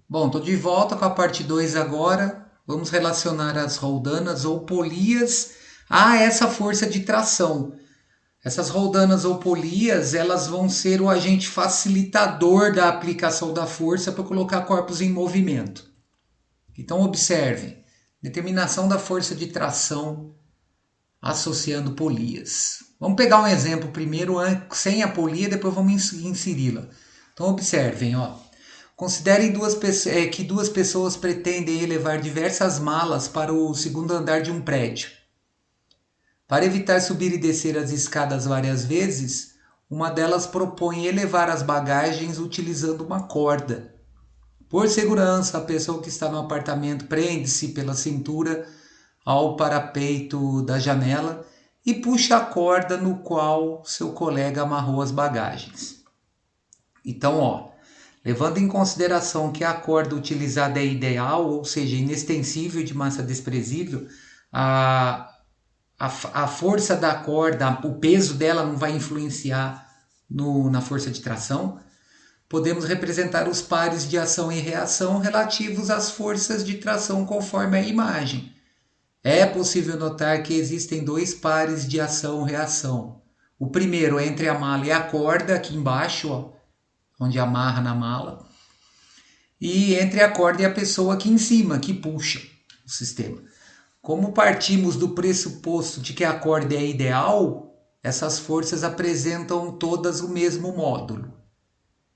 Bom, estou de volta com a parte 2 agora. Vamos relacionar as roldanas ou polias a essa força de tração. Essas roldanas ou polias, elas vão ser o agente facilitador da aplicação da força para colocar corpos em movimento. Então observem, determinação da força de tração associando polias. Vamos pegar um exemplo primeiro sem a polia, depois vamos inseri-la. Então observem, ó. Considerem que duas pessoas pretendem elevar diversas malas para o segundo andar de um prédio. Para evitar subir e descer as escadas várias vezes, uma delas propõe elevar as bagagens utilizando uma corda. Por segurança, a pessoa que está no apartamento prende-se pela cintura ao parapeito da janela e puxa a corda no qual seu colega amarrou as bagagens. Então, ó, levando em consideração que a corda utilizada é ideal, ou seja, inextensível de massa desprezível, a, a força da corda, o peso dela não vai influenciar na força de tração. Podemos representar os pares de ação e reação relativos às forças de tração conforme a imagem. É possível notar que existem dois pares de ação-reação. O primeiro é entre a mala e a corda, aqui embaixo, ó, onde amarra na mala, e entre a corda e a pessoa aqui em cima, que puxa o sistema. Como partimos do pressuposto de que a corda é ideal, essas forças apresentam todas o mesmo módulo.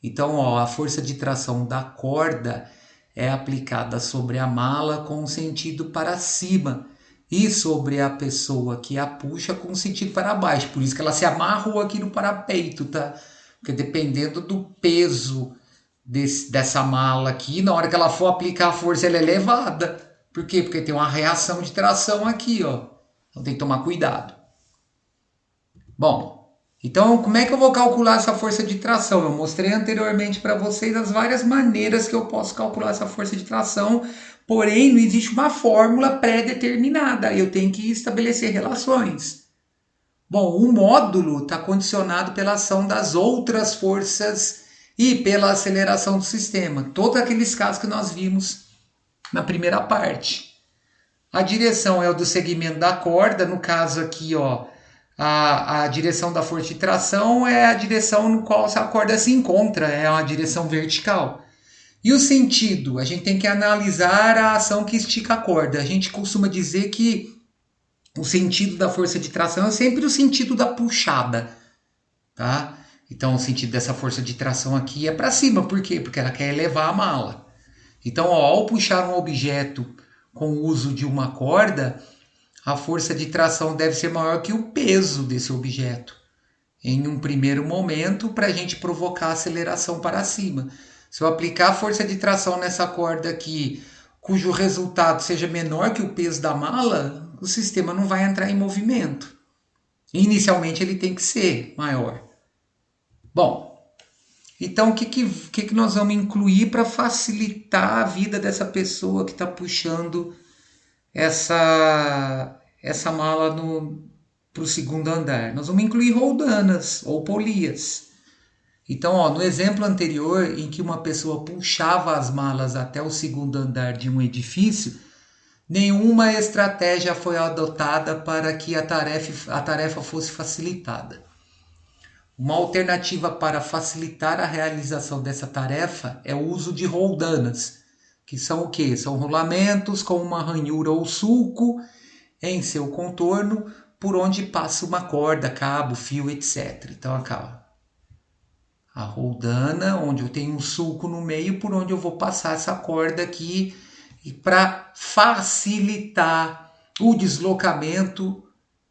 Então, ó, a força de tração da corda é aplicada sobre a mala com sentido para cima e sobre a pessoa que a puxa com sentido para baixo. Por isso que ela se amarrou aqui no parapeito, tá? Porque dependendo do peso dessa mala aqui, na hora que ela for aplicar a força, ela é elevada. Por quê? Porque tem uma reação de tração aqui, ó. Então tem que tomar cuidado. Bom, então como é que eu vou calcular essa força de tração? Eu mostrei anteriormente para vocês as várias maneiras que eu posso calcular essa força de tração, porém não existe uma fórmula pré-determinada. Eu tenho que estabelecer relações. Bom, o módulo está condicionado pela ação das outras forças e pela aceleração do sistema. Todos aqueles casos que nós vimos na primeira parte. A direção é o do segmento da corda, no caso aqui, ó, a direção da força de tração é a direção no qual a corda se encontra, é uma direção vertical. E o sentido? A gente tem que analisar a ação que estica a corda. A gente costuma dizer que o sentido da força de tração é sempre o sentido da puxada, tá? Então o sentido dessa força de tração aqui é para cima, por quê? Porque ela quer elevar a mala. Então, ó, ao puxar um objeto com o uso de uma corda, a força de tração deve ser maior que o peso desse objeto em um primeiro momento para a gente provocar a aceleração para cima. Se eu aplicar a força de tração nessa corda aqui, cujo resultado seja menor que o peso da mala, o sistema não vai entrar em movimento. Inicialmente ele tem que ser maior. Bom, então o que nós vamos incluir para facilitar a vida dessa pessoa que está puxando essa mala para o segundo andar? Nós vamos incluir roldanas ou polias. Então, ó, no exemplo anterior, em que uma pessoa puxava as malas até o segundo andar de um edifício, nenhuma estratégia foi adotada para que a tarefa fosse facilitada. Uma alternativa para facilitar a realização dessa tarefa é o uso de roldanas, que são o quê? São rolamentos com uma ranhura ou sulco em seu contorno, por onde passa uma corda, cabo, fio, etc. Então, a roldana, onde eu tenho um sulco no meio, por onde eu vou passar essa corda aqui, para facilitar o deslocamento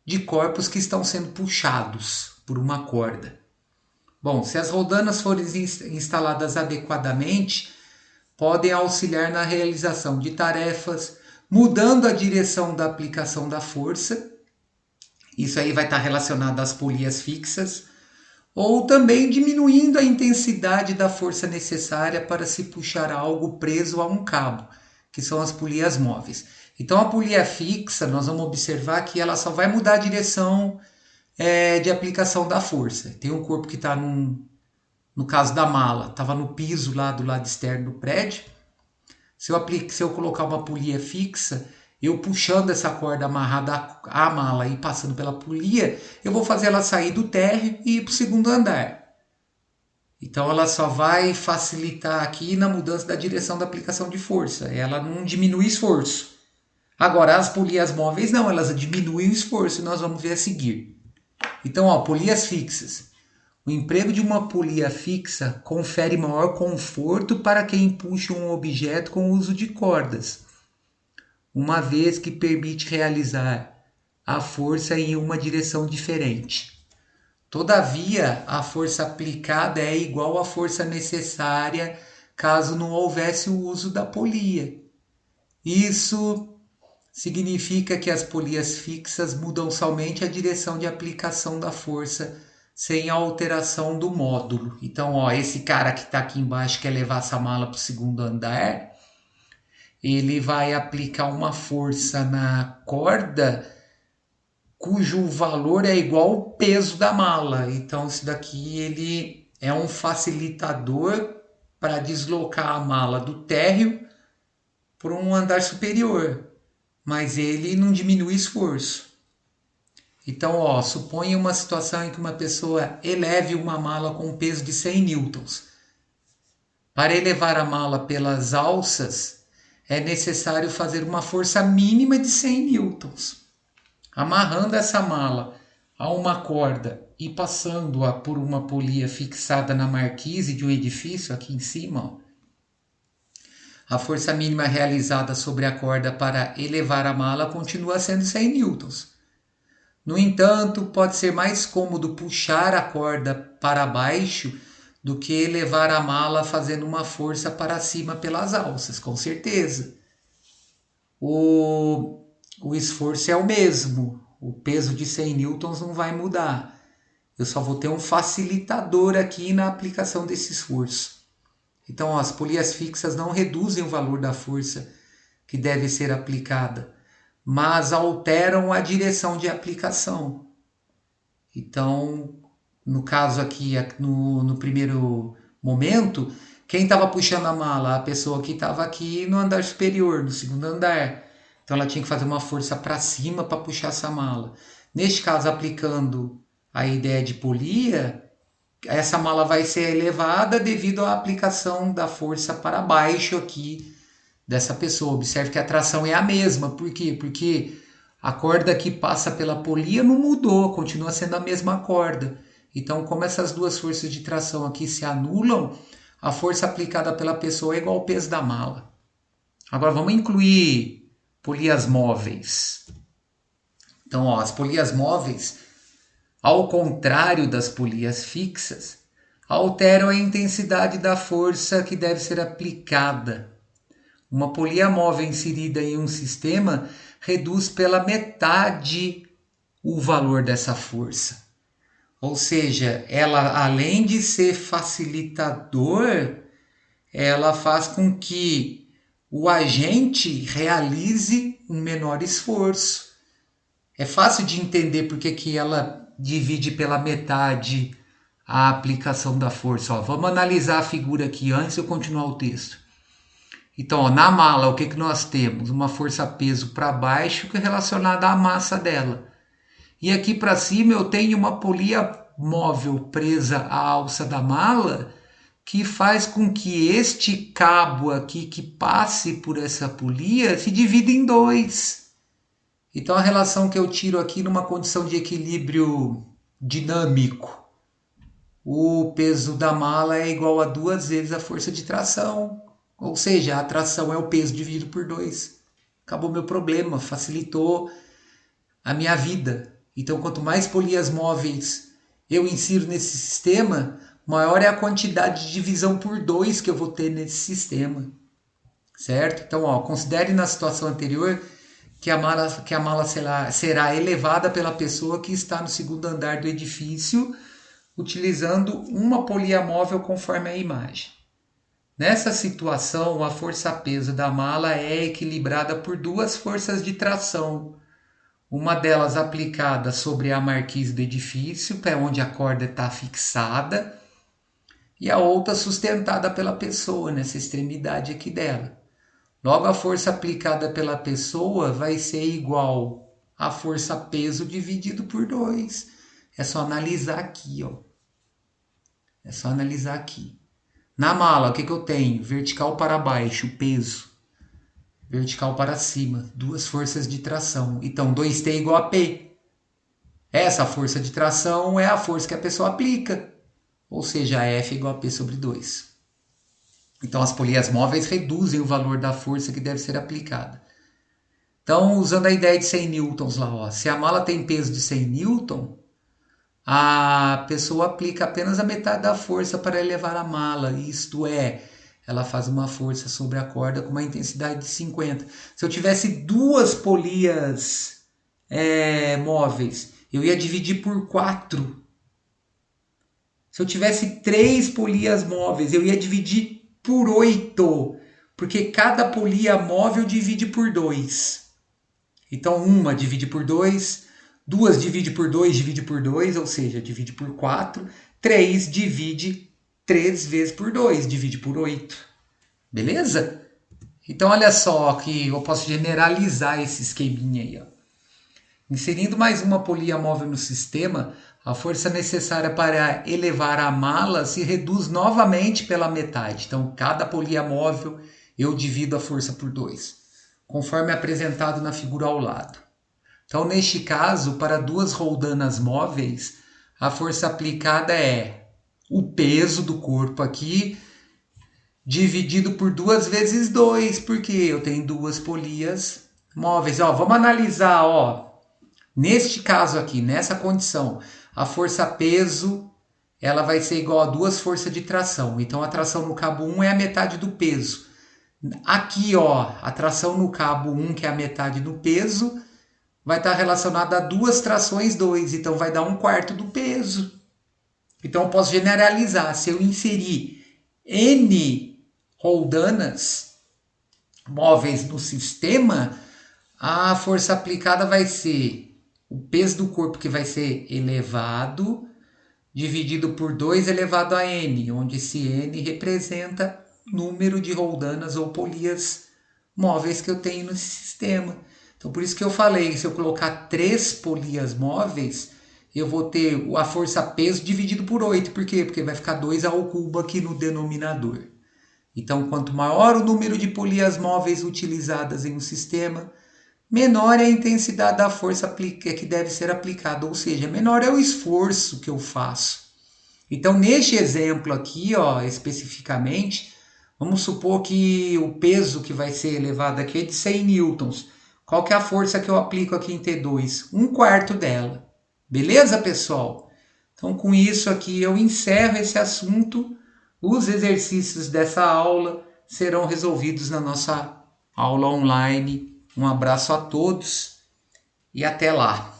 de corpos que estão sendo puxados por uma corda. Bom, se as roldanas forem instaladas adequadamente, podem auxiliar na realização de tarefas, mudando a direção da aplicação da força. Isso aí vai estar relacionado às polias fixas, ou também diminuindo a intensidade da força necessária para se puxar algo preso a um cabo, que são as polias móveis. Então a polia fixa, nós vamos observar que ela só vai mudar a direção de aplicação da força. Tem um corpo que está no caso da mala, estava no piso lá do lado externo do prédio, Se eu colocar uma polia fixa, eu puxando essa corda amarrada à mala e passando pela polia, eu vou fazer ela sair do térreo e ir para o segundo andar. Então ela só vai facilitar aqui na mudança da direção da aplicação de força. Ela não diminui o esforço. Agora, as polias móveis não, elas diminuem o esforço e nós vamos ver a seguir. Então, ó, polias fixas. O emprego de uma polia fixa confere maior conforto para quem puxa um objeto com o uso de cordas, uma vez que permite realizar a força em uma direção diferente. Todavia, a força aplicada é igual à força necessária caso não houvesse o uso da polia. Isso significa que as polias fixas mudam somente a direção de aplicação da força sem a alteração do módulo. Então, ó, esse cara que está aqui embaixo quer levar essa mala para o segundo andar, ele vai aplicar uma força na corda cujo valor é igual ao peso da mala. Então, isso daqui ele é um facilitador para deslocar a mala do térreo para um andar superior, mas ele não diminui esforço. Então, ó, suponha uma situação em que uma pessoa eleve uma mala com um peso de 100 newtons. Para elevar a mala pelas alças, é necessário fazer uma força mínima de 100 newtons. Amarrando essa mala a uma corda e passando-a por uma polia fixada na marquise de um edifício aqui em cima, ó, a força mínima realizada sobre a corda para elevar a mala continua sendo 100 newtons. No entanto, pode ser mais cômodo puxar a corda para baixo do que elevar a mala fazendo uma força para cima pelas alças, com certeza. O esforço é o mesmo, o peso de 100 newtons não vai mudar. Eu só vou ter um facilitador aqui na aplicação desse esforço. Então, ó, as polias fixas não reduzem o valor da força que deve ser aplicada, mas alteram a direção de aplicação. Então, no caso aqui, no primeiro momento, quem estava puxando a mala? A pessoa que estava aqui no andar superior, no segundo andar. Então ela tinha que fazer uma força para cima para puxar essa mala. Neste caso, aplicando a ideia de polia, essa mala vai ser elevada devido à aplicação da força para baixo aqui dessa pessoa. Observe que a tração é a mesma. Por quê? Porque a corda que passa pela polia não mudou, continua sendo a mesma corda. Então, como essas duas forças de tração aqui se anulam, a força aplicada pela pessoa é igual ao peso da mala. Agora vamos incluir polias móveis. Então, ó, as polias móveis, ao contrário das polias fixas, alteram a intensidade da força que deve ser aplicada. Uma polia móvel inserida em um sistema reduz pela metade o valor dessa força. Ou seja, ela, além de ser facilitador, ela faz com que o agente realize um menor esforço. É fácil de entender porque que ela divide pela metade a aplicação da força. Ó, vamos analisar a figura aqui antes de eu continuar o texto. Então, ó, na mala, o que nós temos? Uma força-peso para baixo que é relacionada à massa dela. E aqui para cima eu tenho uma polia móvel presa à alça da mala que faz com que este cabo aqui que passe por essa polia se divida em dois. Então a relação que eu tiro aqui numa condição de equilíbrio dinâmico, o peso da mala é igual a 2 vezes a força de tração. Ou seja, a tração é o peso dividido por 2. Acabou meu problema, facilitou a minha vida. Então, quanto mais polias móveis eu insiro nesse sistema, maior é a quantidade de divisão por 2 que eu vou ter nesse sistema. Certo? Então, ó, considere na situação anterior que a mala será elevada pela pessoa que está no segundo andar do edifício, utilizando uma polia móvel conforme a imagem. Nessa situação, a força-peso da mala é equilibrada por 2 forças de tração. Uma delas aplicada sobre a marquise do edifício, que é onde a corda está fixada, e a outra sustentada pela pessoa, nessa extremidade aqui dela. Logo, a força aplicada pela pessoa vai ser igual a força peso dividido por 2. É só analisar aqui, ó. É só analisar aqui. Na mala, o que eu tenho? Vertical para baixo, peso. Vertical para cima, duas forças de tração. Então, 2T igual a P. Essa força de tração é a força que a pessoa aplica. Ou seja, F igual a P sobre 2. Então, as polias móveis reduzem o valor da força que deve ser aplicada. Então, usando a ideia de 100 newtons lá, ó, se a mala tem peso de 100 newton, a pessoa aplica apenas a metade da força para elevar a mala. Isto é, ela faz uma força sobre a corda com uma intensidade de 50. Se eu tivesse duas polias móveis, eu ia dividir por 4. Se eu tivesse 3 polias móveis, eu ia dividir por 8. Porque cada polia móvel divide por 2. Então, uma divide por 2, duas divide por 2, divide por 2, ou seja, divide por 4. 3 divide 3 vezes por 2, divide por 8. Beleza? Então, olha só que eu posso generalizar esse esqueminha aí. Ó. Inserindo mais uma polia móvel no sistema, a força necessária para elevar a mala se reduz novamente pela metade. Então, cada polia móvel eu divido a força por 2, conforme apresentado na figura ao lado. Então, neste caso, para duas roldanas móveis, a força aplicada é o peso do corpo aqui, dividido por 2 vezes 2, porque eu tenho duas polias móveis. Ó, vamos analisar, ó. Neste caso aqui, nessa condição, a força-peso ela vai ser igual a duas forças de tração. Então, a tração no cabo 1 é a metade do peso. Aqui, ó, a tração no cabo 1, que é a metade do peso, vai estar relacionada a duas trações 2, então vai dar 1/4 do peso. Então eu posso generalizar, se eu inserir N roldanas móveis no sistema, a força aplicada vai ser o peso do corpo que vai ser elevado, dividido por 2 elevado a N, onde esse N representa o número de roldanas ou polias móveis que eu tenho no sistema. Então, por isso que eu falei, se eu colocar 3 polias móveis, eu vou ter a força-peso dividido por 8. Por quê? Porque vai ficar 2 ao cubo aqui no denominador. Então, quanto maior o número de polias móveis utilizadas em um sistema, menor é a intensidade da força que deve ser aplicada, ou seja, menor é o esforço que eu faço. Então, neste exemplo aqui, ó, especificamente, vamos supor que o peso que vai ser elevado aqui é de 100 newtons. Qual que é a força que eu aplico aqui em T2? 1/4 dela. Beleza, pessoal? Então, com isso aqui, eu encerro esse assunto. Os exercícios dessa aula serão resolvidos na nossa aula online. Um abraço a todos e até lá!